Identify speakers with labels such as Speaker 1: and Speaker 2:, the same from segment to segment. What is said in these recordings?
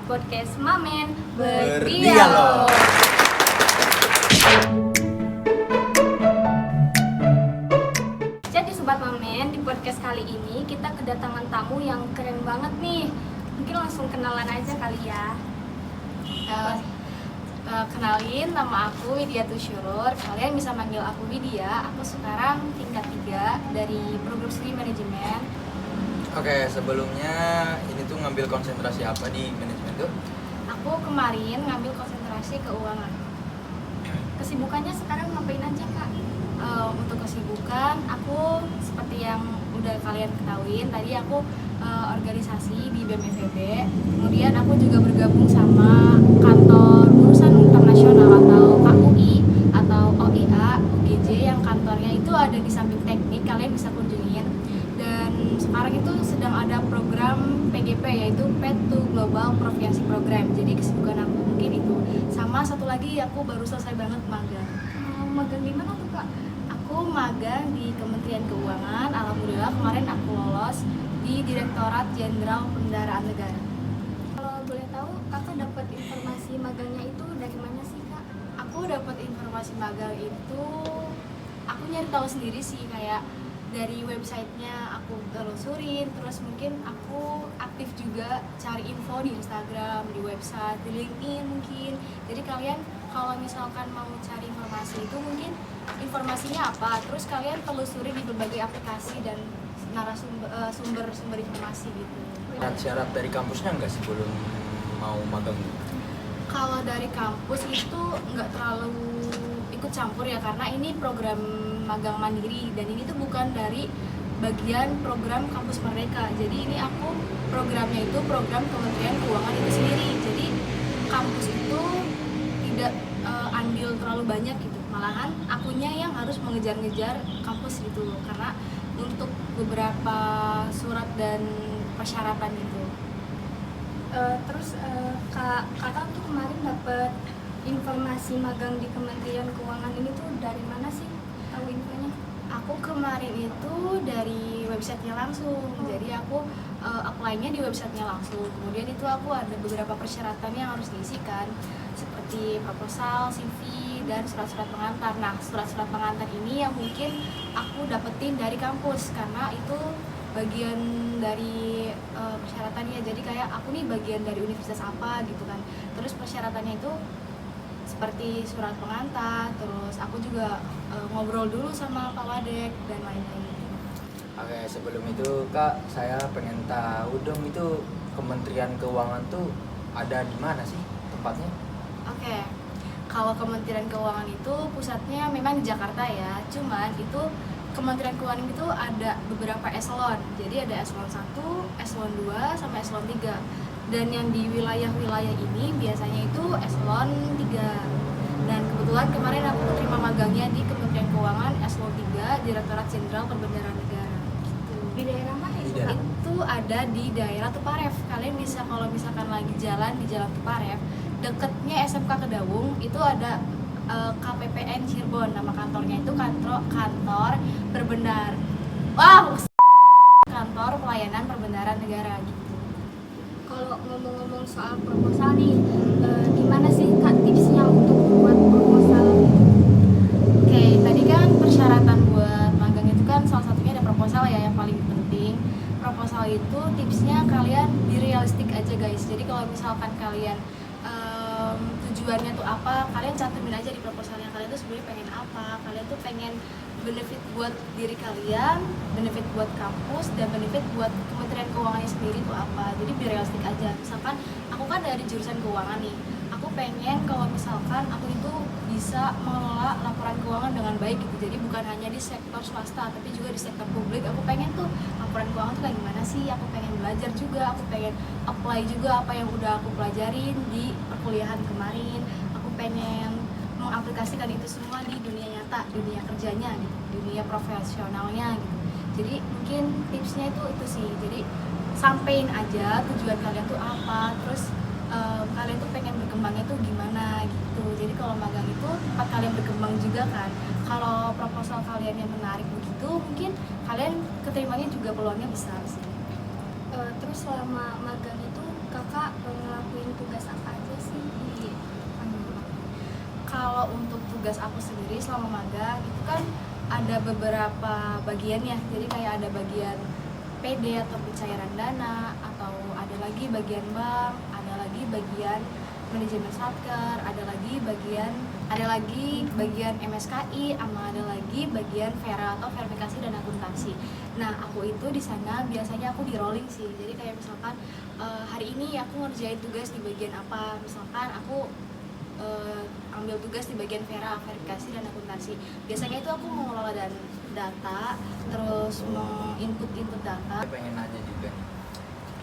Speaker 1: podcast Mamen
Speaker 2: Berdialog.
Speaker 1: Jadi Sobat Mamen, di podcast kali ini kita kedatangan tamu yang keren banget nih. Mungkin langsung kenalan aja kali ya.
Speaker 3: Kenalin, nama aku Widya Tusyurur. Kalian bisa manggil aku Widya. Aku sekarang tingkat 3 dari program studi manajemen.
Speaker 2: Oke, sebelumnya ini tuh ngambil konsentrasi apa di manajemen tuh?
Speaker 3: Aku kemarin ngambil konsentrasi keuangan.
Speaker 1: Kesibukannya sekarang ngapain aja Kak?
Speaker 3: Untuk kesibukan, aku seperti yang udah kalian ketahuin, tadi aku organisasi di BMFEB. Kemudian aku juga bergabung sama kantor urusan internasional atau KUI atau OIA, UGJ yang kantornya itu ada di samping teknik, kalian bisa kunjungin. Dan sekarang itu sedang ada program PGP, yaitu Path to Global Proficiency Program. Jadi kesibukan aku mungkin itu. Sama satu lagi, aku baru selesai banget magang.
Speaker 1: Magang di mana tuh Kak?
Speaker 3: Aku magang di Kementerian Keuangan. Alhamdulillah kemarin aku lolos di Direktorat Jenderal Pembendaraan Negara.
Speaker 1: Kalau boleh tahu, Kakak dapat informasi magangnya itu dari mana sih Kak?
Speaker 3: Aku dapat informasi magang itu, aku nyari tahu sendiri sih, kayak dari websitenya aku telusurin, terus mungkin aku aktif juga cari info di Instagram, di website, di LinkedIn mungkin. Jadi kalian kalau misalkan mau cari informasi itu mungkin informasinya apa, terus kalian telusuri di berbagai aplikasi dan sumber informasi gitu.
Speaker 2: Dan syarat dari kampusnya enggak sih sebelum mau magang?
Speaker 3: Kalau dari kampus itu nggak terlalu ikut campur ya, karena ini program magang mandiri dan ini tuh bukan dari bagian program kampus Merdeka. Jadi ini aku programnya itu program Kementerian Keuangan itu sendiri. Jadi kampus itu tidak andil terlalu banyak gitu. Malahan akunya yang harus mengejar-ngejar kampus gitu, karena untuk beberapa surat dan persyaratan itu.
Speaker 1: Terus Kakak tuh kemarin dapat informasi magang di Kementerian Keuangan ini tuh dari mana sih? Tahu infonya?
Speaker 3: Aku kemarin itu dari websitenya langsung, jadi aku apply-nya di websitenya langsung. Kemudian itu aku ada beberapa persyaratan yang harus diisikan, seperti proposal, CV, dan surat-surat pengantar. Nah, surat-surat pengantar ini yang mungkin aku dapetin dari kampus, karena itu bagian dari persyaratannya. Jadi kayak aku nih bagian dari universitas apa gitu kan. Terus persyaratannya itu seperti surat pengantar, terus aku juga ngobrol dulu sama Pak Wadek dan lain-lain.
Speaker 2: Oke, sebelum itu Kak, saya pengen tahu dong itu Kementerian Keuangan tuh ada di mana sih tempatnya?
Speaker 3: Oke, kalau Kementerian Keuangan itu pusatnya memang di Jakarta ya, cuman itu Kementerian Keuangan itu ada beberapa eselon. Jadi ada eselon 1, eselon 2, sama eselon 3. Dan yang di wilayah-wilayah ini biasanya itu eselon 3. Dan kebetulan kemarin aku terima magangnya di Kementerian Keuangan eselon 3, Direktorat Jenderal Pembendaraan Negara. Gitu.
Speaker 1: Di daerah mana itu
Speaker 2: Di daerah.
Speaker 1: Kak?
Speaker 3: Itu ada di daerah Tuparef. Kalian bisa kalau misalkan lagi jalan di Jalan Tuparef, deketnya SMK Kedawung itu ada KPPN Cirebon. Nama kantornya itu kantor Perbendar. Wow, kantor pelayanan perbendaharaan negara gitu.
Speaker 1: Kalau ngomong-ngomong soal proposal nih, gimana sih Kak tipsnya untuk buat proposal?
Speaker 3: Oke, tadi kan persyaratan buat magang itu kan salah satunya ada proposal ya yang paling penting. Proposal itu tipsnya kalian realistik aja guys. Jadi kalau misalkan kalian tujuannya tuh apa, kalian cantumin aja di proposalnya. Kalian tuh sebenarnya pengen apa, kalian tuh pengen benefit buat diri kalian, benefit buat kampus, dan benefit buat Kementerian Keuangannya sendiri tuh apa. Jadi biar realistik aja. Misalkan aku kan dari jurusan keuangan nih, aku pengen kalau misalkan aku itu bisa mengelola laporan keuangan dengan baik gitu. Jadi bukan hanya di sektor swasta tapi juga di sektor publik. Aku pengen tuh laporan keuangan tuh kayak gimana sih, aku pengen belajar juga, aku pengen apply juga apa yang udah aku pelajarin di perkuliahan kemarin. Aku pengen mengaplikasikan itu semua di dunia nyata, dunia kerjanya gitu, dunia profesionalnya gitu. Jadi mungkin tipsnya itu sih. Jadi sampein aja tujuan kalian tuh apa, terus kalian tuh pengen berkembangnya tuh gimana gitu. Jadi kalau magang itu tempat kalian berkembang juga kan. Kalau proposal kalian yang menarik begitu, mungkin kalian keterimanya juga peluangnya besar sih.
Speaker 1: Terus selama magang itu kakak ngelakuin tugas apa aja sih di
Speaker 3: Kalau untuk tugas aku sendiri selama magang itu kan ada beberapa bagian ya. Jadi kayak ada bagian PD atau pencairan dana, atau ada lagi bagian bank, ada lagi bagian manajemen satker, ada lagi bagian MSKI, sama ada lagi bagian VERA atau verifikasi dan akuntansi. Nah, aku itu di sana biasanya aku di rolling sih. Jadi kayak misalkan hari ini aku ngerjain tugas di bagian apa, misalkan aku ambil tugas di bagian VERA, verifikasi dan akuntansi. Biasanya itu aku mengelola data, terus menginput data.
Speaker 2: Saya pengen nanya juga nih,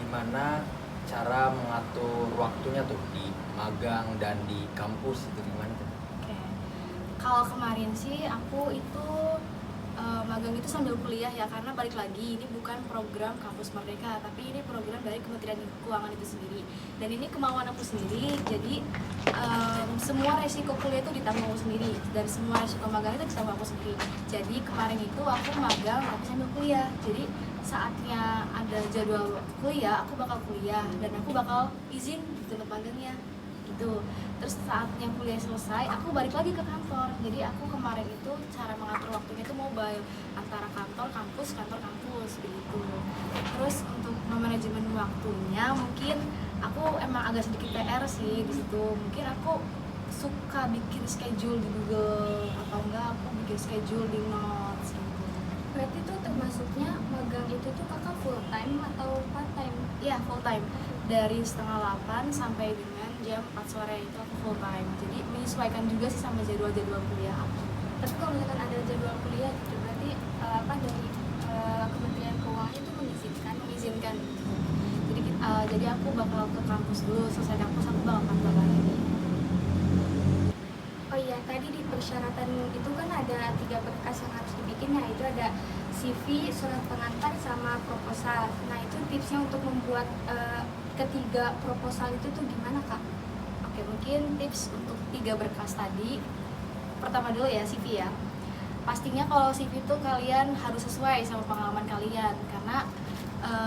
Speaker 2: gimana cara mengatur waktunya tuh di magang dan di kampus itu gimana tuh?
Speaker 3: Oke. Kalau kemarin sih aku itu magang itu sambil kuliah ya, karena balik lagi ini bukan program Kampus Merdeka, tapi ini program dari Kementerian Keuangan itu sendiri. Dan ini kemauan aku sendiri, jadi semua resiko kuliah itu ditanggung aku sendiri, dan semua resiko magang itu ditanggung aku sendiri. Jadi kemarin itu aku magang tapi sambil kuliah. Jadi saatnya ada jadwal kuliah, aku bakal kuliah dan aku bakal izin di tempat magangnya gitu. Terus saatnya kuliah selesai, aku balik lagi ke kantor. Jadi aku kemarin itu cara mengatur waktunya itu mobile antara kantor kampus begitu. Terus untuk manajemen waktunya mungkin aku emang agak sedikit PR sih di situ. Mungkin aku suka bikin schedule di Google, atau enggak aku bikin schedule di Notes gitu.
Speaker 1: berarti tuh termasuknya magang itu tuh kakak full time atau part time?
Speaker 3: Iya, full time. Dari setengah 8 sampai dengan jam 4 sore itu aku full time. Jadi menyesuaikan juga sih sama jadwal-jadwal kuliah aku.
Speaker 1: Tapi kalau misalkan ada jadwal kuliah gitu berarti dari Kementerian Keuangan itu
Speaker 3: Mengizinkan. Jadi aku bakal ke kampus dulu, selesai kampus aku bakal kantor lagi.
Speaker 1: Oh iya, tadi di persyaratan itu kan ada 3 berkas yang harus dibikin, nah itu ada CV, surat pengantar, sama proposal. Nah itu tipsnya untuk membuat ketiga proposal itu tuh gimana kak?
Speaker 3: Oke, mungkin tips untuk 3 berkas tadi. Pertama dulu ya, CV ya. Pastinya kalau CV itu kalian harus sesuai sama pengalaman kalian, karena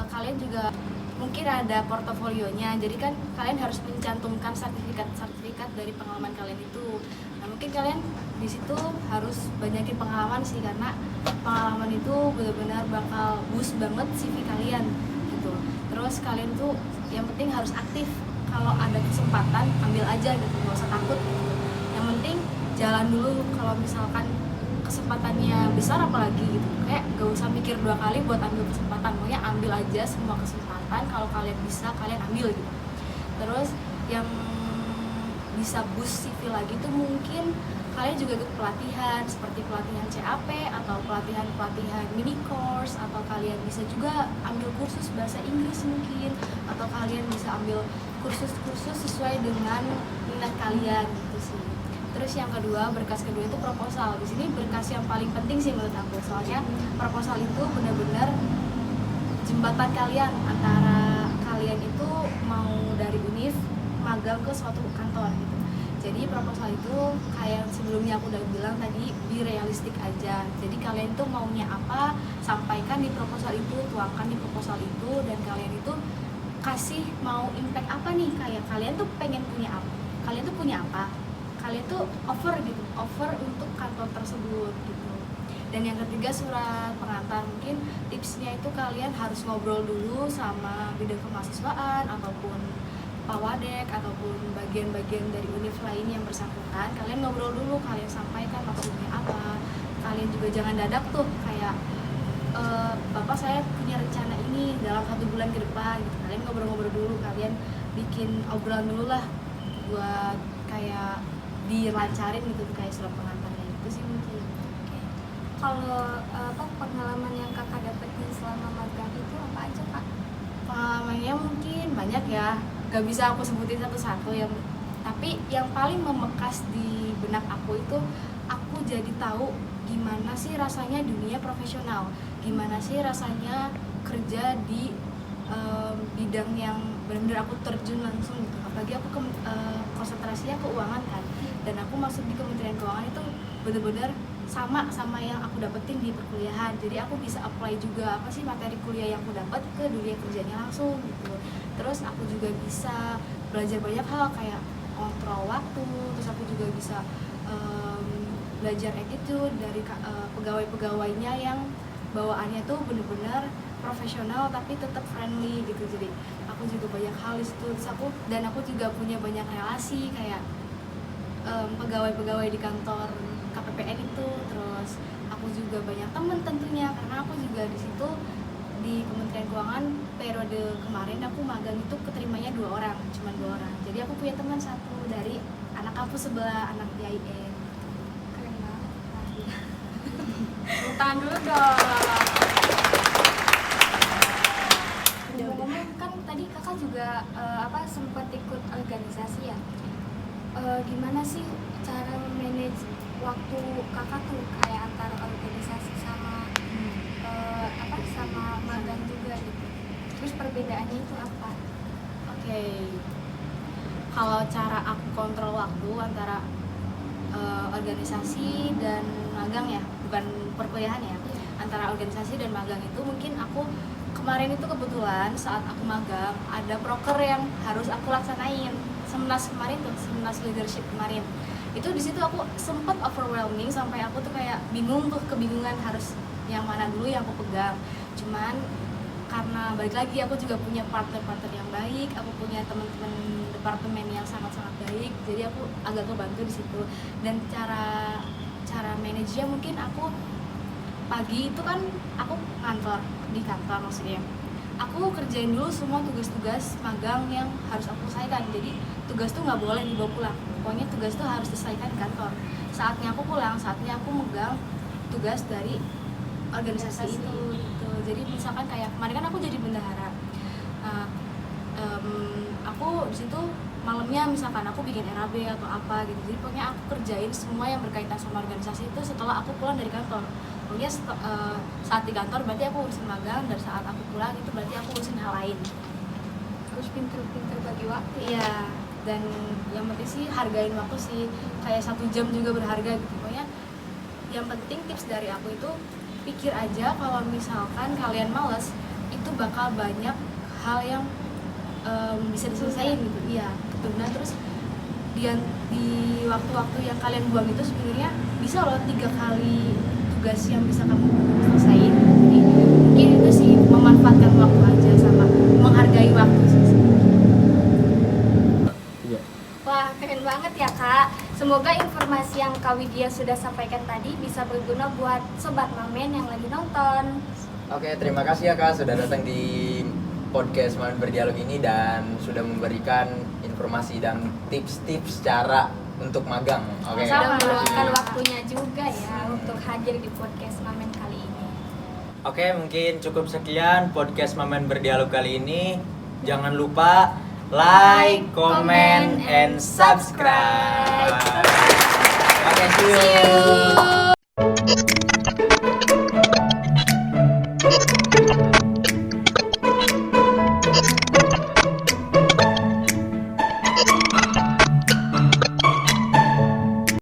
Speaker 3: kalian juga mungkin ada portofolionya. Jadi kan kalian harus mencantumkan sertifikat dari pengalaman kalian itu. Nah, mungkin kalian di situ harus banyakin pengalaman sih, karena pengalaman itu benar-benar bakal boost banget CV kalian gitu. Terus kalian tuh yang penting harus aktif. Kalau ada kesempatan ambil aja gitu, nggak usah takut gitu. Yang penting jalan dulu. Kalau misalkan kesempatannya besar apalagi gitu, kayak gak usah mikir 2 kali buat ambil kesempatan, pokoknya ambil aja semua kesempatan. Kalau kalian bisa, kalian ambil gitu. Terus yang bisa boost CV lagi tuh mungkin kalian juga ikut pelatihan, seperti pelatihan CAP atau pelatihan mini course, atau kalian bisa juga ambil kursus bahasa Inggris mungkin, atau kalian bisa ambil kursus-kursus sesuai dengan minat kalian gitu sih. Terus yang kedua, berkas kedua itu proposal. Di sini berkas yang paling penting sih menurut aku, soalnya proposal itu benar-benar jembatan kalian antara kalian itu mau dari univ magang ke suatu kantor gitu. Jadi proposal itu kayak sebelumnya aku udah bilang tadi, be realistik aja. Jadi kalian tuh maunya apa, sampaikan di proposal itu, tuangkan di proposal itu, dan kalian itu kasih mau impact apa nih, kayak kalian tuh pengen punya apa, kalian tuh punya apa, kalian tuh offer untuk kantor tersebut gitu. Dan yang ketiga, surat pengantar. Mungkin tipsnya itu kalian harus ngobrol dulu sama bidang kemahasiswaan ataupun Pawadek ataupun bagian-bagian dari univ lain yang bersangkutan. Kalian ngobrol dulu, kalian sampaikan maksudnya apa. Kalian juga jangan dadak tuh kayak Bapak saya punya rencana ini dalam 1 bulan ke depan gitu. Kalian ngobrol-ngobrol dulu, kalian bikin obrolan dulu lah buat kayak dilancarin gitu, kayak surat pengantarnya itu sih mungkin.
Speaker 1: Kalau pengalaman yang kakak dapetin selama magang itu apa aja kak?
Speaker 3: Pengalamannya mungkin banyak ya, gak bisa aku sebutin satu-satu ya, tapi yang paling membekas di benak aku itu aku jadi tahu gimana sih rasanya dunia profesional, gimana sih rasanya kerja di bidang yang benar-benar aku terjun langsung gitu. Apalagi aku konsentrasinya keuangan kan, dan aku masuk di Kementerian Keuangan itu benar-benar sama yang aku dapetin di perkuliahan. Jadi aku bisa apply juga apa sih materi kuliah yang aku dapat ke dunia kerjanya langsung gitu. Terus aku juga bisa belajar banyak hal kayak kontrol waktu, terus aku juga bisa belajar attitude dari pegawai-pegawainya yang bawaannya tuh bener-bener profesional tapi tetap friendly gitu. Jadi aku juga banyak hal di situ. Terus aku juga punya banyak relasi kayak pegawai-pegawai di kantor KPPN itu. Terus aku juga banyak temen tentunya karena aku juga di situ di Kementerian Keuangan periode kemarin aku magang itu keterimanya 2 orang, cuma 2 orang. Jadi aku punya teman satu dari anak kampus sebelah, anak IAIN.
Speaker 1: Keren banget. Tepuk tangan dulu dong. Ngomong-ngomong kan tadi kakak juga sempat ikut organisasi ya. Gimana sih cara manage waktu kakak tuh kayak antara organisasi sama sama magang juga gitu. Terus perbedaannya itu apa?
Speaker 3: Oke. Kalau cara aku kontrol waktu antara organisasi dan magang ya, bukan perkuliahan ya. Antara organisasi dan magang itu mungkin aku kemarin itu kebetulan saat aku magang ada proker yang harus aku laksanain. Semnas kemarin tuh, Semnas leadership kemarin. Itu di situ aku sempat overwhelming sampai aku tuh kayak bingung tuh, kebingungan harus yang mana dulu yang aku pegang. Cuman karena balik lagi aku juga punya partner-partner yang baik, aku punya teman-teman departemen yang sangat-sangat baik, jadi aku agak kebantu di situ. Dan cara manajenya mungkin aku pagi itu kan aku di kantor maksudnya. Aku kerjain dulu semua tugas-tugas magang yang harus aku selesaikan. Jadi tugas tuh nggak boleh dibawa pulang. Pokoknya tugas tuh harus diselesaikan di kantor. Saatnya aku pulang, saatnya aku megang tugas dari organisasi itu gitu. Jadi misalkan kayak kemarin kan aku jadi bendahara. Aku di situ malamnya misalkan aku bikin RAB atau apa gitu. Jadi pokoknya aku kerjain semua yang berkaitan sama organisasi itu setelah aku pulang dari kantor. Pokoknya saat di kantor berarti aku urusin magang, dan saat aku pulang itu berarti aku urusin hal lain.
Speaker 1: Terus pinter-pinter bagi waktu.
Speaker 3: Iya, dan yang penting sih hargain waktu sih, kayak 1 jam juga berharga gitu. Pokoknya yang penting tips dari aku itu pikir aja kalau misalkan kalian malas itu bakal banyak hal yang bisa diselesaikan gitu. Iya, ketunda. Terus di waktu-waktu yang kalian buang itu sebenarnya bisa loh 3 kali tugas yang bisa kamu selesaiin. Jadi mungkin itu sih memanfaatkan waktu aja sama menghargai waktu sih.
Speaker 2: Iya.
Speaker 1: Wah, keren banget ya Kak. Semoga informasi yang Kak Widya sudah sampaikan tadi bisa berguna buat Sobat Mamen yang lagi nonton.
Speaker 2: Oke, terima kasih ya Kak sudah datang di podcast Mamen Berdialog ini dan sudah memberikan informasi dan tips-tips cara untuk magang. Oke.
Speaker 1: Sudah meluangkan waktunya juga ya untuk hadir di podcast Mamen kali ini.
Speaker 4: Oke, mungkin cukup sekian podcast Mamen Berdialog kali ini. Jangan lupa like, comment, and subscribe.
Speaker 2: Oke, see you.